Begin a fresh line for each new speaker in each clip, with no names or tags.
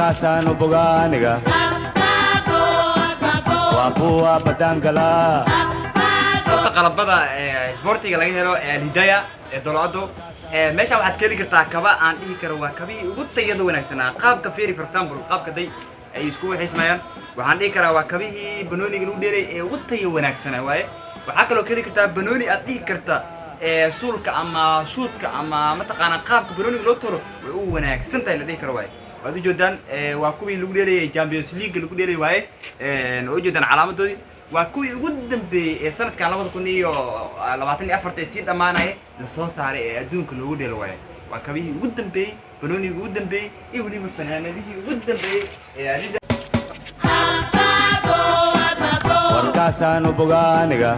warkaasaan u bogaaniga waa kuwa badangala
horta qalabada sportiga laga helo Al-Hidayah dowladdu meesha waxaad keli kartaa kaba aan dhihi karo waa kabi ugu tayada wanaagsanaa qaabka fiiri for example qaabka day ay isku xismayaan waxaan dhihi karaa waa kabihii banooniga lagu dheelay ee ugu tayo wanaagsanaa waaye waxaa kaloo keli kartaa banooni aad dhihi karta suulka ama shoot-ka ama mataqaana qaabka banooniga loo toro way u wanaagsan tahay la dhihi karo waaye waad u jeedaan waa kuwii lagu dheelay Champions League lagu dheelay waaye oo jeedaan calaamadoodii waa kuwii ugu dambeeyay ee sanadkan 2024 si dhamaanay la soo saaray ee adduunka loogu dheelo waaye waa kabihii ugu dambeeyay banooniga ugu dambeeyay iyo waliba fanaanadihii ugu dambeeyay ee
warkaasaan u bogaaniga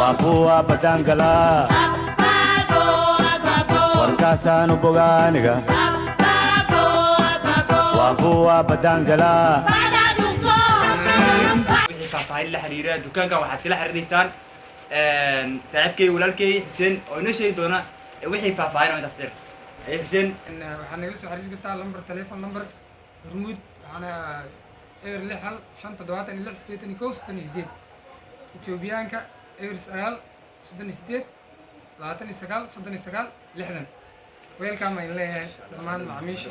waa kuwa badangala warkaasaan u bogaaniga waa kuwa badangala
faahfaahin la xiriira dukaanka waxaad kala xiriirisaan saaxiibkay walaalkay Xuseen oo inoo sheegi doona wixii faahfaahin oo intaas dheer Xuseen
waxaan nagala soo xiriiri kartaa lambar telefoon lambar hormuud waxaana eber 6 Etoobiyaanka eber 9 welcome ay leeyahay dhammaan macaamiisha